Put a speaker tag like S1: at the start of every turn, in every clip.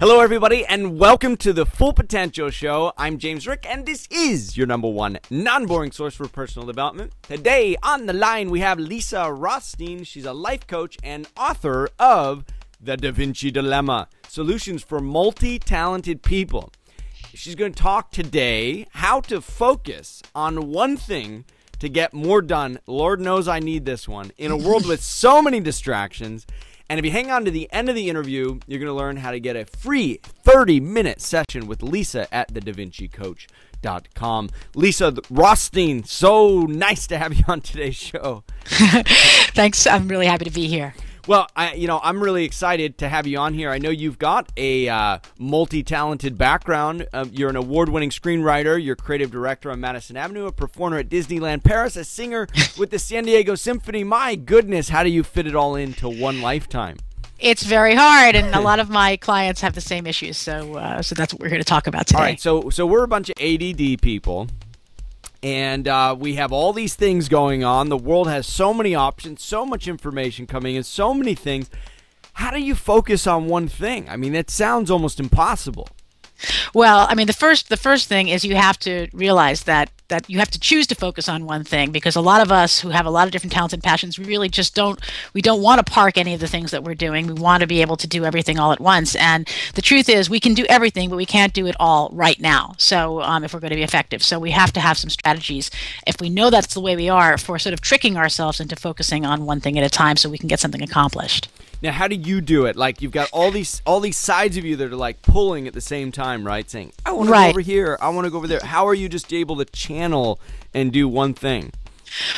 S1: Hello, everybody, and welcome to the Full Potential Show. I'm James Rick, and this is your number one non-boring source for personal development. Today, on the line, we have Lisa Rothstein. She's a life coach and author of the DaVinci Dilemma Solutions for Multi-Talented People. She's going to talk today how to focus on one thing to get more done. Lord knows I need this one in a world with so many distractions. And if you hang on to the end of the interview, you're going to learn how to get a free 30-minute session with Lisa at thedavincicoach.com. Lisa Rothstein, so nice to have you on today's show.
S2: Thanks. I'm really happy to be here.
S1: Well, I'm really excited to have you on here. I know you've got a multi-talented background. You're an award-winning screenwriter. You're creative director on Madison Avenue, a performer at Disneyland Paris, a singer with the San Diego Symphony. My goodness, how do you fit it all into one lifetime?
S2: It's very hard, and a lot of my clients have the same issues. So that's what we're here to talk about today.
S1: All right, so we're a bunch of ADD people. And we have all these things going on. The world has so many options, so much information coming in, so many things. How do you focus on one thing? I mean, it sounds almost impossible.
S2: Well, I mean, the first thing is you have to realize that you have to choose to focus on one thing, because a lot of us who have a lot of different talents and passions really just don't want to park any of the things that we're doing. We want to be able to do everything all at once. And the truth is we can do everything, but we can't do it all right now. So if we're going to be effective. So we have to have some strategies, if we know that's the way we are, for sort of tricking ourselves into focusing on one thing at a time so we can get something accomplished.
S1: Now, how do you do it? Like, you've got all these sides of you that are like pulling at the same time, right? Saying, I want to go over here, I want to go over there. How are you just able to channel and do one thing?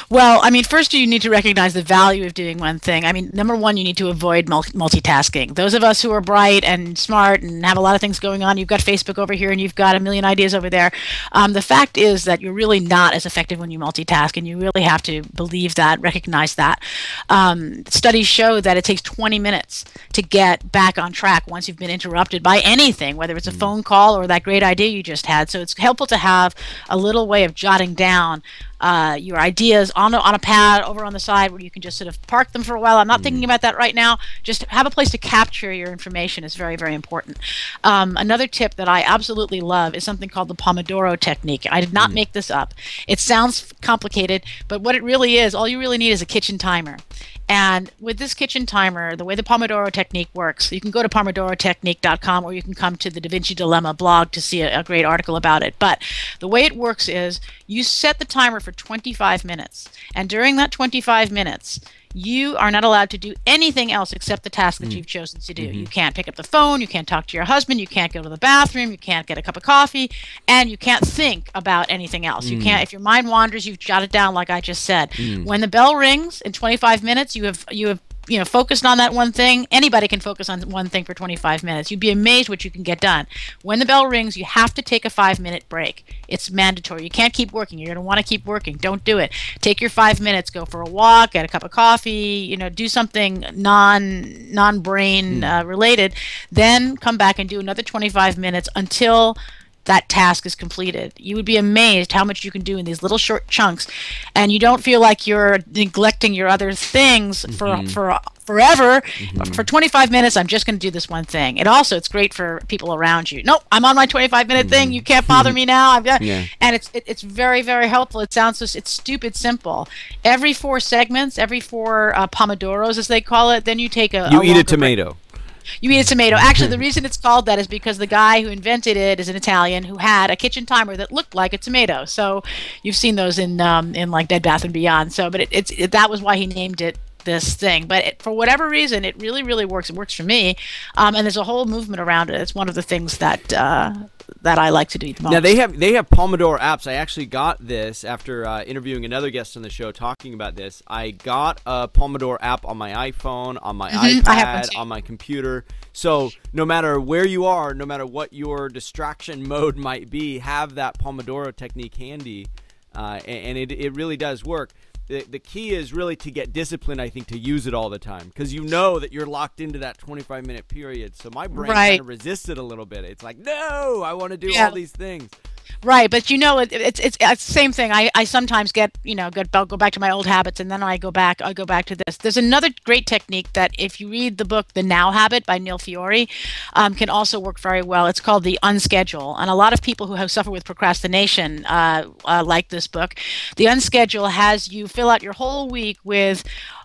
S2: Well, I mean, first you need to recognize the value of doing one thing. I mean, number one, you need to avoid multitasking. Those of us who are bright and smart and have a lot of things going on, you've got Facebook over here and you've got a million ideas over there. The fact is that you're really not as effective when you multitask, and you really have to believe that, recognize that. Studies show that it takes 20 minutes to get back on track once you've been interrupted by anything, whether it's a phone call or that great idea you just had. So it's helpful to have a little way of jotting down your ideas on a pad over on the side where you can just sort of park them for a while. I'm not thinking about that right now. Just have a place to capture your information is very, very important. Another tip that I absolutely love is something called the Pomodoro Technique. I did not make this up. It sounds complicated, but what it really is, all you really need is a kitchen timer. And with this kitchen timer, the way the Pomodoro Technique works, you can go to pomodorotechnique.com, or you can come to the DaVinci Dilemma blog to see a great article about it. But the way it works is you set the timer for 25 minutes. And during that 25 minutes, you are not allowed to do anything else except the task that you've chosen to do. You can't pick up the phone, you can't talk to your husband, you can't go to the bathroom, you can't get a cup of coffee, and you can't think about anything else. You can't, if your mind wanders, you've jotted down like I just said. When the bell rings in 25 minutes, you have focused on that one thing. Anybody can focus on one thing for 25 minutes. You'd be amazed what you can get done. When the bell rings, you have to take a 5-minute break. It's mandatory. You can't keep working. You're going to want to keep working. Don't do it. Take your 5 minutes, go for a walk, get a cup of coffee, do something non-brain related, then come back and do another 25 minutes until that task is completed. You would be amazed how much you can do in these little short chunks, and you don't feel like you're neglecting your other things for forever. For 25 minutes, I'm just going to do this one thing. It's great for people around you. Nope, I'm on my 25-minute thing. You can't bother me now. And it's very, very helpful. It sounds it's stupid simple. Every 4 segments, every 4 pomodoros, as they call it, then you take
S1: you eat a tomato.
S2: You eat a tomato. Actually, the reason it's called that is because the guy who invented it is an Italian who had a kitchen timer that looked like a tomato. So you've seen those in like Bed Bath & Beyond. So, but that was why he named it this thing. But for whatever reason, it really, really works. It works for me, and there's a whole movement around it. It's one of the things that I like to do the most.
S1: Now they have Pomodoro apps. I actually got this after interviewing another guest on the show talking about this. I got a Pomodoro app on my iPhone, on my iPad, on my computer. So no matter where you are, no matter what your distraction mode might be, have that Pomodoro technique handy, and it really does work. The key is really to get disciplined, I think, to use it all the time, because you know that you're locked into that 25-minute period. So my brain kind of resisted a little bit. It's like, no, I want to do all these things.
S2: Right, but you know, it's the same thing. I sometimes I'll go back to my old habits, and then I go back to this. There's another great technique that if you read the book The Now Habit by Neil Fiore, can also work very well. It's called the Unschedule, and a lot of people who have suffered with procrastination like this book. The Unschedule has you fill out your whole week with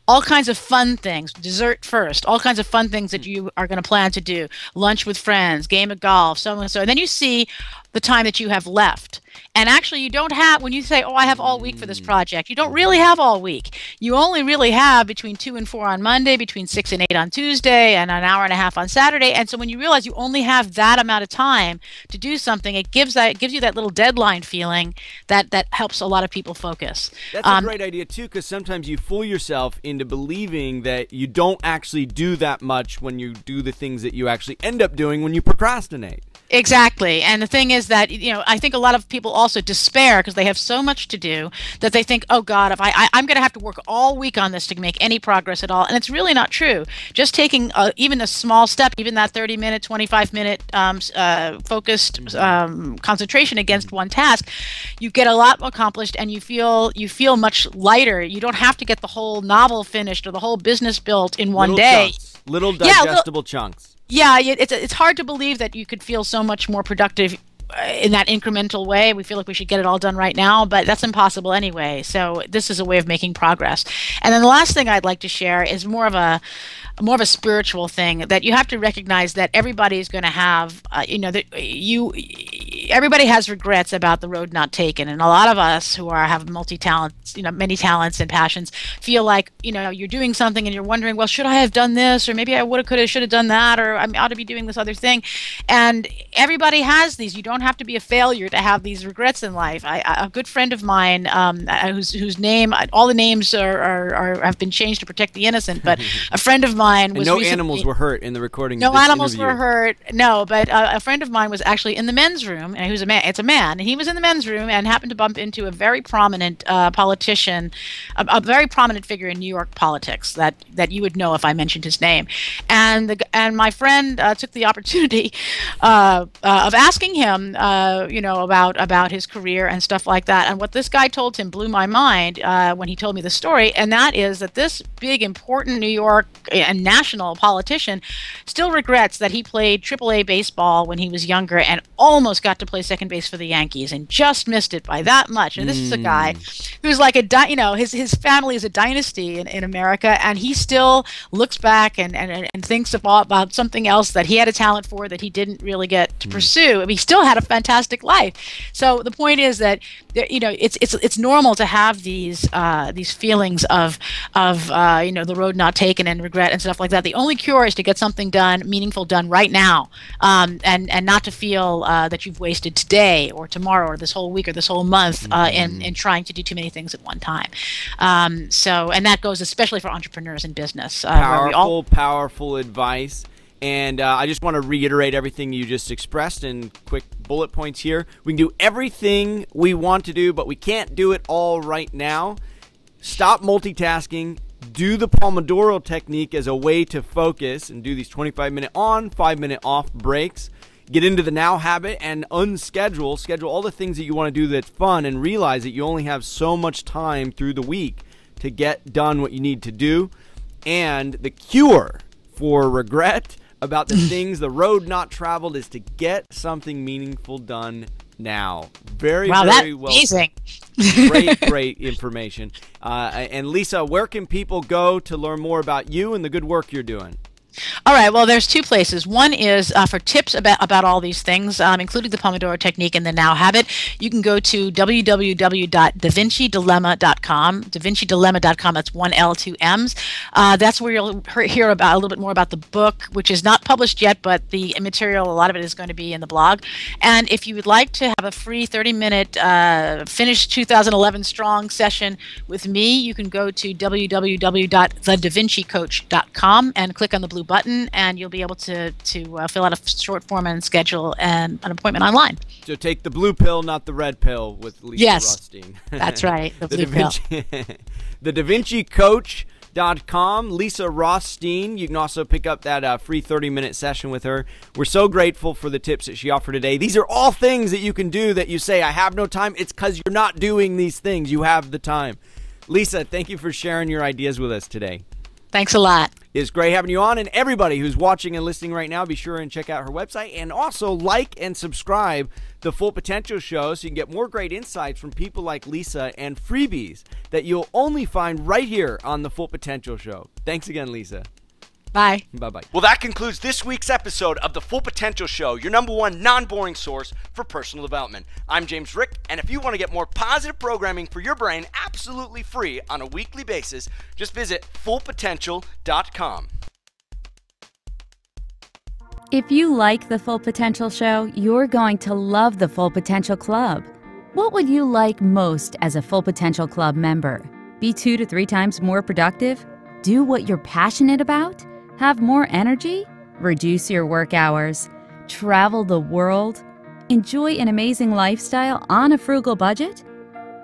S2: all kinds of fun things, dessert first, all kinds of fun things that you are going to plan to do, lunch with friends, game of golf, so and so. And then you see the time that you have left. And actually, you don't have, when you say, oh, I have all week for this project, you don't really have all week. You only really have between 2 and 4 on Monday, between 6 and 8 on Tuesday, and an hour and a half on Saturday. And so when you realize you only have that amount of time to do something, it gives you that little deadline feeling that helps a lot of people focus.
S1: That's a great idea, too, because sometimes you fool yourself into believing that you don't actually do that much when you do the things that you actually end up doing when you procrastinate.
S2: Exactly. And the thing is that, I think a lot of people also despair because they have so much to do that they think, oh, God, if I'm going to have to work all week on this to make any progress at all. And it's really not true. Just taking even a small step, even that 30-minute, 25-minute focused concentration against one task, you get a lot accomplished and you feel much lighter. You don't have to get the whole novel finished or the whole business built in one day.
S1: Chunks. Little digestible chunks.
S2: Yeah, it's hard to believe that you could feel so much more productive in that incremental way. We feel like we should get it all done right now, but that's impossible anyway. So this is a way of making progress. And then the last thing I'd like to share is more of a spiritual thing, that you have to recognize that everybody is going to have, everybody has regrets about the road not taken. And a lot of us who have multi-talents, many talents and passions, feel like, you're doing something and you're wondering, well, should I have done this? Or maybe I would have, could have, should have done that, or I ought to be doing this other thing. And everybody has these. You don't have to be a failure to have these regrets in life. A good friend of mine, whose name, all the names have been changed to protect the innocent, but a friend of mine was
S1: no animals were hurt in the recording.
S2: No
S1: of this
S2: animals
S1: interview.
S2: were hurt. No, but a friend of mine was actually in the men's room, and he was a man. It's a man, and he was in the men's room and happened to bump into a very prominent politician, a very prominent figure in New York politics that you would know if I mentioned his name. And my friend took the opportunity of asking him, about his career and stuff like that. And what this guy told him blew my mind when he told me the story, and that is that this big, important New York and national politician still regrets that he played AAA baseball when he was younger and almost got to play second base for the Yankees and just missed it by that much. And this is a guy who's like his family is a dynasty in America, and he still looks back and thinks about something else that he had a talent for that he didn't really get to pursue. I mean, he still had a fantastic life. So the point is that it's normal to have these feelings of the road not taken and regret and stuff like that. The only cure is to get something done, meaningful done right now, and not to feel that you've wasted today or tomorrow or this whole week or this whole month in trying to do too many things at one time. And that goes especially for entrepreneurs in business.
S1: Powerful advice. And I just want to reiterate everything you just expressed in quick bullet points here. We can do everything we want to do, but we can't do it all right now. Stop multitasking. Do the Pomodoro Technique as a way to focus and do these 25-minute on, 5-minute off breaks. Get into the now habit and schedule all the things that you want to do that's fun, and realize that you only have so much time through the week to get done what you need to do. And the cure for regret about the things, the road not traveled, is to get something meaningful done now. Very well
S2: amazing.
S1: Great information. And Lisa, where can people go to learn more about you and the good work you're doing?
S2: All right. Well, there's two places. One is for tips about all these things, including the Pomodoro Technique and the Now Habit. You can go to www.DaVinci Dilemma.com. That's 1 L, 2 M's. That's where you'll hear about a little bit more about the book, which is not published yet, but the material, a lot of it is going to be in the blog. And if you would like to have a free 30-minute finish 2011 strong session with me, you can go to www.thedavincicoach.com and click on the blue button, and you'll be able to fill out a short form and schedule an appointment online.
S1: So take the blue pill, not the red pill, with Lisa Rothstein.
S2: That's right. The blue pill.
S1: The DaVinci Coach fullpotential.com. Lisa Rothstein, you can also pick up that free 30-minute session with her. We're so grateful for the tips that she offered today. These are all things that you can do that you say, I have no time. It's because you're not doing these things. You have the time. Lisa, thank you for sharing your ideas with us today.
S2: Thanks a lot.
S1: It's great having you on, and everybody who's watching and listening right now, be sure and check out her website, and also like and subscribe the Full Potential Show so you can get more great insights from people like Lisa and freebies that you'll only find right here on the Full Potential Show. Thanks again, Lisa.
S2: Bye.
S1: Bye-bye. Well, that concludes this week's episode of the Full Potential Show, your number one non-boring source for personal development. I'm James Rick, and if you want to get more positive programming for your brain absolutely free on a weekly basis, just visit fullpotential.com.
S3: If you like the Full Potential Show, you're going to love the Full Potential Club. What would you like most as a Full Potential Club member? Be 2 to 3 times more productive? Do what you're passionate about? Have more energy? Reduce your work hours? Travel the world? Enjoy an amazing lifestyle on a frugal budget?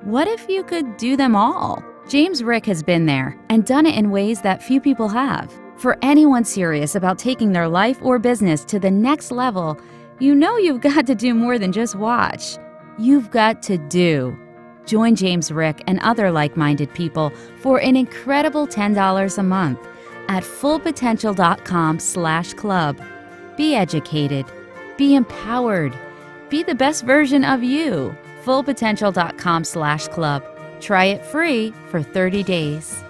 S3: What if you could do them all? James Rick has been there and done it in ways that few people have. For anyone serious about taking their life or business to the next level, you know you've got to do more than just watch. You've got to do. Join James Rick and other like-minded people for an incredible $10 a month at fullpotential.com/club. Be educated. Be empowered. Be the best version of you. fullpotential.com/club. Try it free for 30 days.